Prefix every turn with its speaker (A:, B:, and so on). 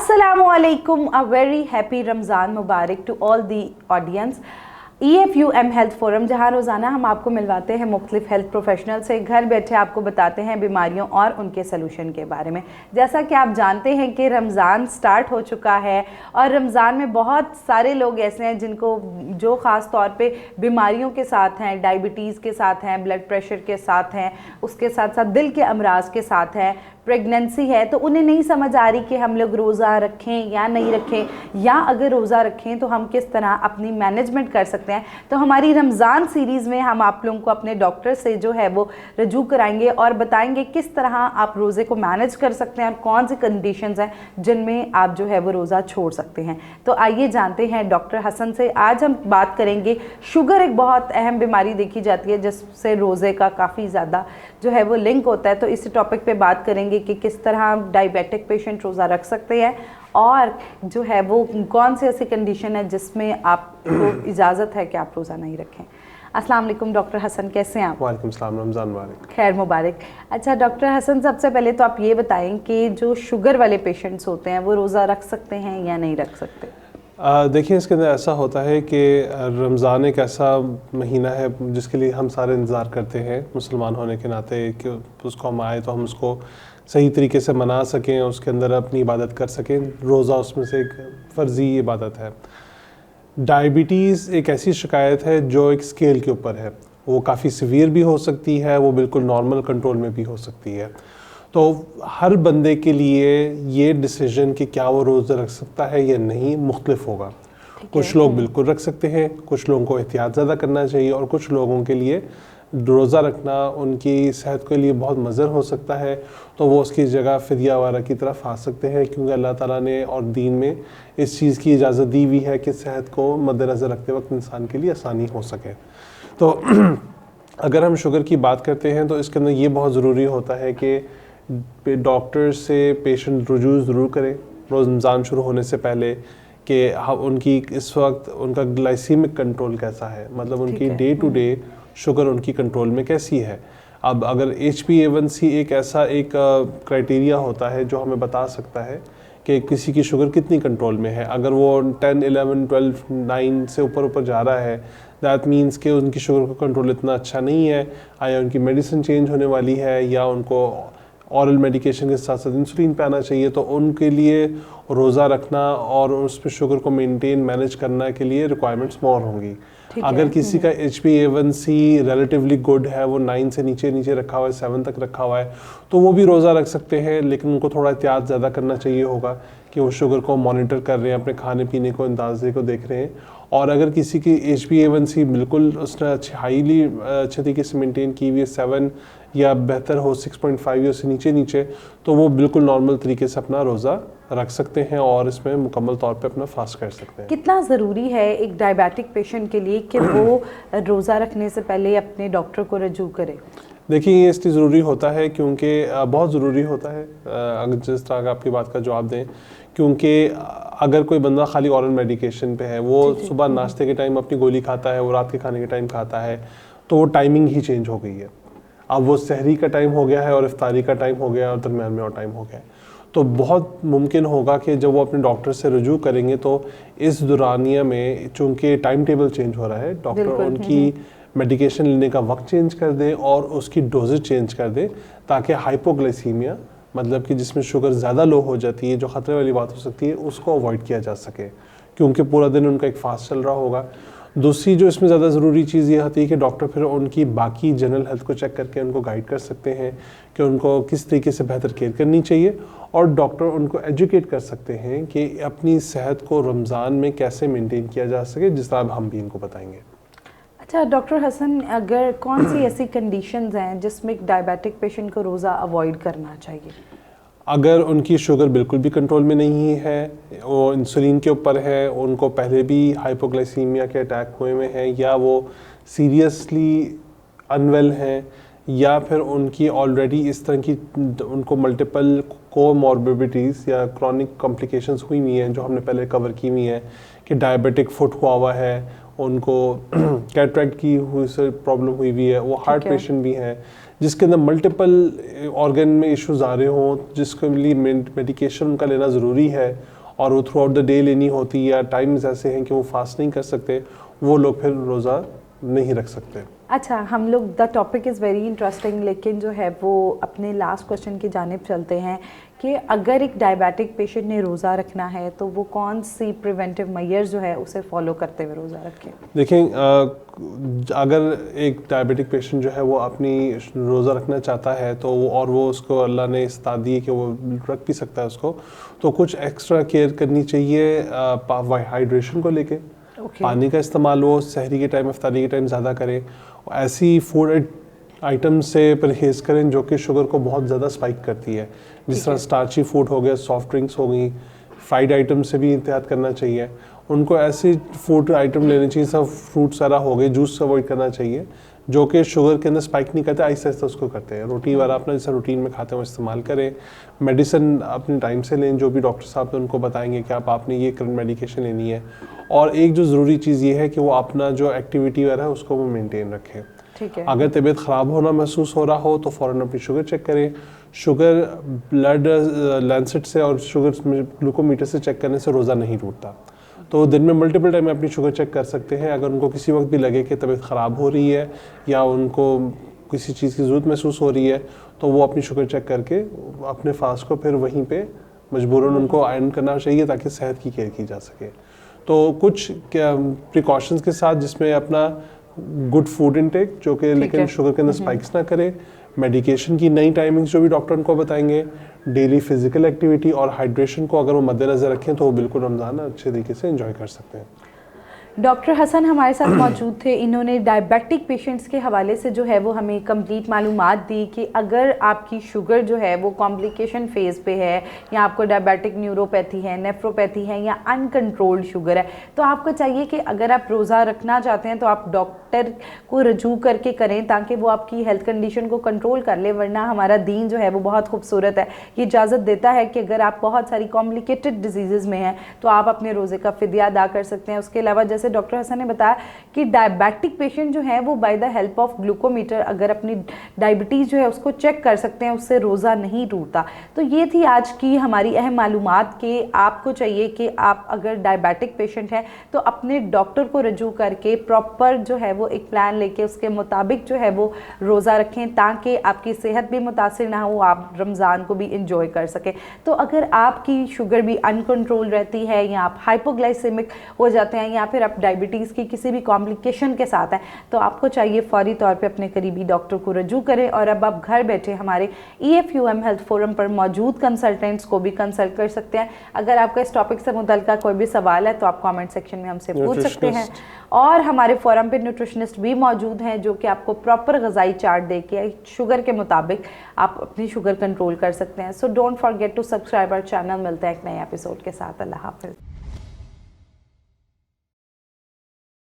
A: Assalamualaikum, a very happy Ramzan Mubarak to all the audience। EFUM health forum, जहाँ रोज़ाना हम आपको मिलवाते हैं मुख्तलिफ हेल्थ प्रोफेशनल से, घर बैठे आपको बताते हैं बीमारियों और उनके सलूशन के बारे में। जैसा कि आप जानते हैं कि रमज़ान स्टार्ट हो चुका है और रमज़ान में बहुत सारे लोग ऐसे हैं जिनको जो ख़ास तौर पे बीमारियों के साथ हैं, डायबिटीज़ के साथ हैं, ब्लड प्रेशर के साथ हैं, उसके साथ साथ दिल के अमराज के साथ हैं, प्रेगनेंसी है, तो उन्हें नहीं समझ आ रही कि हम लोग रोज़ा रखें या नहीं रखें, या अगर रोज़ा रखें तो हम किस तरह अपनी मैनेजमेंट कर सकते हैं। तो हमारी रमज़ान सीरीज़ में हम आप लोगों को अपने डॉक्टर से जो है वो रजू कराएंगे और बताएंगे किस तरह आप रोज़े को मैनेज कर सकते हैं और कौन सी कंडीशंस हैं जिनमें आप जो है वो रोज़ा छोड़ सकते हैं। तो आइए जानते हैं डॉक्टर हसन से। आज हम बात करेंगे, शुगर एक बहुत अहम बीमारी देखी जाती है जिससे रोज़े का काफ़ी ज़्यादा जो है वो लिंक होता है। तो इस टॉपिक पे बात करेंगे कि किस तरह डायबिटिक पेशेंट रोज़ा रख सकते हैं और जो है वो कौन सी ऐसी कंडीशन है जिसमें आपको इजाज़त है कि आप रोज़ा नहीं रखें। अस्सलाम वालेकुम डॉक्टर हसन, कैसे हैं आप?
B: वालेकुम सलाम, रमज़ान मुबारक।
A: खैर मुबारक। अच्छा डॉक्टर हसन, सबसे पहले तो आप ये बताएं कि जो शुगर वाले पेशेंट्स होते हैं वो रोज़ा रख सकते हैं या नहीं रख सकते?
B: देखिए, इसके अंदर ऐसा होता है कि रमज़ान एक ऐसा महीना है जिसके लिए हम सारे इंतज़ार करते हैं मुसलमान होने के नाते कि उसको हम आए तो हम उसको सही तरीके से मना सकें, उसके अंदर अपनी इबादत कर सकें। रोज़ा उसमें से एक फ़र्ज़ी इबादत है। डायबिटीज़ एक ऐसी शिकायत है जो एक स्केल के ऊपर है, वो काफ़ी सीवियर भी हो सकती है, वो बिल्कुल नॉर्मल कंट्रोल में भी हो सकती है। तो हर बंदे के लिए ये डिसीजन कि क्या वो रोज़ा रख सकता है या नहीं मुख्तलिफ होगा। कुछ लोग बिल्कुल रख सकते हैं, कुछ लोगों को एहतियात ज़्यादा करना चाहिए और कुछ लोगों के लिए रोज़ा रखना उनकी सेहत के लिए बहुत मज़र हो सकता है, तो वो उसकी जगह फ़िदिया वगैरह की तरफ आ सकते हैं, क्योंकि अल्लाह ताला ने और दीन में इस चीज़ की इजाज़त दी हुई है कि सेहत को मद्देनज़र रखते वक्त इंसान के लिए आसानी हो सके। तो अगर हम शुगर की बात करते हैं तो इसके अंदर ये बहुत ज़रूरी होता है कि डॉक्टर से पेशेंट रुजू ज़रूर करें रमज़ान शुरू होने से पहले कि उनकी इस वक्त उनका ग्लाइसीमिक कंट्रोल कैसा है, मतलब उनकी डे टू डे शुगर उनकी कंट्रोल में कैसी है। अब अगर HbA1c एक ऐसा एक क्राइटेरिया होता है जो हमें बता सकता है कि किसी की शुगर कितनी कंट्रोल में है। अगर वो 10, 11, 12, 9 से ऊपर जा रहा है, दैट मीन्स कि उनकी शुगर का कंट्रोल इतना अच्छा नहीं है, या उनकी मेडिसिन चेंज होने वाली है या उनको ऑरल मेडिकेशन के साथ साथ इंसुलिन पे आना चाहिए। तो उनके लिए रोज़ा रखना और उस पर शुगर को मेंटेन मैनेज करना के लिए रिक्वायरमेंट्स मोर होंगी। अगर किसी का HbA1c रिलेटिवली गुड है, वो 9 से नीचे रखा हुआ है, 7 तक रखा हुआ है, तो वो भी रोज़ा रख सकते हैं, लेकिन उनको थोड़ा एहतियात ज़्यादा करना चाहिए होगा कि वो शुगर को मॉनिटर कर रहे हैं, अपने खाने पीने को अंदाजे को देख रहे हैं। और अगर किसी की HbA1c बिल्कुल उसने हाईली अच्छे तरीके से मेंटेन की हुई है, 7 या बेहतर हो 6.5 या उससे नीचे, तो वो बिल्कुल नॉर्मल तरीके से अपना रोज़ा रख सकते हैं और इसमें मुकम्मल तौर पे अपना फास्ट कर सकते हैं।
A: कितना ज़रूरी है एक डायबिटिक पेशेंट के लिए कि वो रोज़ा रखने से पहले अपने डॉक्टर को रजू करे?
B: देखिए, ये इसलिए ज़रूरी होता है क्योंकि बहुत ज़रूरी होता है, अगर जिस तरह का आपकी बात का जवाब दें, क्योंकि अगर कोई बंदा खाली ऑरल मेडिकेशन पे है, वो सुबह नाश्ते के टाइम अपनी गोली खाता है, वो रात के खाने के टाइम खाता है, तो वो टाइमिंग ही चेंज हो गई है। अब वो सहरी का टाइम हो गया है और इफ्तारी का टाइम हो गया और दरमियान में और टाइम हो गया है। तो बहुत मुमकिन होगा कि जब वो अपने डॉक्टर से रजू करेंगे तो इस दौरानिया में, चूँकि टाइम टेबल चेंज हो रहा है, डॉक्टर उनकी मेडिकेशन लेने का वक्त चेंज कर दें और उसकी डोजेज चेंज कर दें, ताकि हाइपोग्लाइसीमिया, मतलब कि जिसमें शुगर ज़्यादा लो हो जाती है, जो ख़तरे वाली बात हो सकती है, उसको अवॉइड किया जा सके, क्योंकि पूरा दिन उनका एक फास्ट चल रहा होगा। दूसरी जो इसमें ज़्यादा ज़रूरी चीज़ ये होती है कि डॉक्टर फिर उनकी बाकी जनरल हेल्थ को चेक करके उनको गाइड कर सकते हैं कि उनको किस तरीके से बेहतर केयर करनी चाहिए, और डॉक्टर उनको एजुकेट कर सकते हैं कि अपनी सेहत को रमज़ान में कैसे मेंटेन किया जा सके, जिस तरह हम भी इनको बताएंगे।
A: अच्छा डॉक्टर हसन, अगर कौन सी ऐसी कंडीशंस हैं जिसमें डायबिटिक पेशेंट को रोज़ा अवॉइड करना चाहिए?
B: अगर उनकी शुगर बिल्कुल भी कंट्रोल में नहीं है, वो इंसुलिन के ऊपर है, उनको पहले भी हाइपोग्लाइसीमिया के अटैक हुए हुए हैं, या वो सीरियसली अनवेल हैं, या फिर उनकी ऑलरेडी इस तरह की उनको मल्टीपल कोमॉर्बिडिटीज़ या क्रॉनिक कॉम्प्लिकेशंस हुई हुई हैं जो हमने पहले कवर की हुई हैं, कि डायबिटिक फुट हुआ है, उनको कैटरेक्ट की हुई से प्रॉब्लम हुई हुई है, वो हार्ट पेशेंट भी हैं जिसके अंदर मल्टीपल ऑर्गन में इश्यूज आ रहे हों, जिसके लिए मेडिकेशन उनका लेना ज़रूरी है, और वो थ्रू आउट द डे लेनी होती या टाइम्स ऐसे हैं कि वो फास्ट नहीं कर सकते, वो लोग फिर रोज़ा नहीं रख सकते।
A: अच्छा, हम लोग the topic is very interesting, लेकिन जो है वो अपने लास्ट क्वेश्चन की जानिब चलते हैं कि अगर एक डायबिटिक पेशेंट ने रोज़ा रखना है तो वो कौन सी प्रिवेंटिव मेजर्स जो है उसे फॉलो करते हुए रोज़ा रखें?
B: देखें, अगर एक डायबिटिक पेशेंट जो है वो अपनी रोज़ा रखना चाहता है तो वो उसको अल्लाह ने इस्ता दी कि वो रख भी सकता है उसको, तो कुछ एक्स्ट्रा केयर करनी चाहिए हाइड्रेशन को लेके। पानी का इस्तेमाल वो सहरी के टाइम, इफ्तारी के टाइम ज़्यादा करें। ऐसी फूड आइटम से परहेज़ करें जो कि शुगर को बहुत ज़्यादा स्पाइक करती है, जिस तरह स्टार्ची फूड हो गया, सॉफ्ट ड्रिंक्स हो गई, फ्राइड आइटम से भी एहतियात करना चाहिए। उनको ऐसे फूड आइटम लेने चाहिए, सब फ्रूट सारा हो गए, जूस से अवॉइड करना चाहिए जो कि शुगर के अंदर स्पाइक नहीं करते, आहिस्ता आहिस्ता उसको करते हैं। रोटी वाला अपना जैसा रूटीन में खाते हैं वो इस्तेमाल करें। मेडिसिन अपने टाइम से लें, जो भी डॉक्टर साहब ने उनको बताएंगे कि आपने ये करंट मेडिकेशन लेनी है। और एक जो ज़रूरी चीज़ ये है कि वो अपना जो एक्टिविटी वगैरह है उसको वो मेनटेन रखें।
A: ठीक है।
B: अगर तबीयत ख़राब होना महसूस हो रहा हो तो फ़ौरन अपनी शुगर चेक करें। शुगर ब्लड लैंसेट से और शुगर ग्लूकोमीटर से चेक करने से रोज़ा नहीं टूटता। तो दिन में मल्टीपल टाइम अपनी शुगर चेक कर सकते हैं। अगर उनको किसी वक्त भी लगे कि तबीयत ख़राब हो रही है या उनको किसी चीज़ की ज़रूरत महसूस हो रही है तो वो अपनी शुगर चेक करके अपने फास्ट को फिर वहीं पे मजबूरन उनको आयरन करना चाहिए ताकि सेहत की केयर की जा सके। तो कुछ प्रिकॉशंस के साथ, जिसमें अपना गुड फूड इनटेक जो कि लेकिन शुगर के अंदर स्पाइक्स ना करे, मेडिकेशन की नई टाइमिंग्स जो भी डॉक्टर उनको बताएंगे, डेली फिजिकल एक्टिविटी और हाइड्रेशन को अगर वो मद्देनज़र रखें तो वो बिल्कुल रमज़ान अच्छे तरीके से एंजॉय कर सकते हैं।
A: डॉक्टर हसन हमारे साथ मौजूद थे। इन्होंने डायबिटिक पेशेंट्स के हवाले से जो है वो हमें कंप्लीट मालूमात दी कि अगर आपकी शुगर जो है वो कॉम्प्लिकेशन फेज़ पे है या आपको डायबिटिक न्यूरोपैथी है, नेफ्रोपैथी है या अनकंट्रोल्ड शुगर है, तो आपको चाहिए कि अगर आप रोज़ा रखना चाहते हैं तो आप डॉक्टर को रजू करके करें ताकि वो आपकी हेल्थ कंडीशन को कंट्रोल कर ले। वरना हमारा दीन जो है वो बहुत खूबसूरत है, ये इजाज़त देता है कि अगर आप बहुत सारी कॉम्प्लिकेटेड डिजीज़ में हैं तो आप अपने रोज़े का फिदिया अदा कर सकते हैं। उसके अलावा जैसे डॉक्टर हसन ने बताया कि डायबिटिक पेशेंट जो है वो by the help of glucometer अगर अपनी डायबिटीज़ जो है उसको चेक कर सकते हैं, उससे रोज़ा नहीं टूटता। तो ये थी आज की हमारी अहम मालूमात कि आपको चाहिए कि आप अगर डायबिटिक पेशेंट हैं तो अपने डॉक्टर को रजू करके प्रॉपर जो है वो एक प्लान लेके उसके मुताबिक जो है वो रोज़ा रखें ताकि आपकी सेहत भी मुतासिर ना हो, आप रमज़ान को भी इंजॉय कर सकें। तो अगर आपकी शुगर भी अनकंट्रोल रहती है या आप हाइपोग्लाइसेमिक हो जाते हैं या फिर आप डायबिटीज़ की किसी भी कॉम्प्लिकेशन के साथ हैं तो आपको चाहिए फौरी तौर पे अपने करीबी डॉक्टर को रजू करें। और अब आप घर बैठे हमारे EFUM हेल्थ फोरम पर मौजूद कंसल्टेंट्स को भी कंसल्ट कर सकते हैं। अगर आपका इस टॉपिक से मुतल्लिका कोई भी सवाल है तो आप कमेंट सेक्शन में हमसे पूछ सकते हैं। और हमारे फोरम पे न्यूट्रिशनिस्ट भी मौजूद हैं जो कि आपको प्रॉपर ग़िज़ाई चार्ट दे के शुगर के मुताबिक आप अपनी शुगर कंट्रोल कर सकते हैं। So don't forget to subscribe our channel. मिलते हैं एक नए एपिसोड के साथ। अल्लाह हाफ़िज़।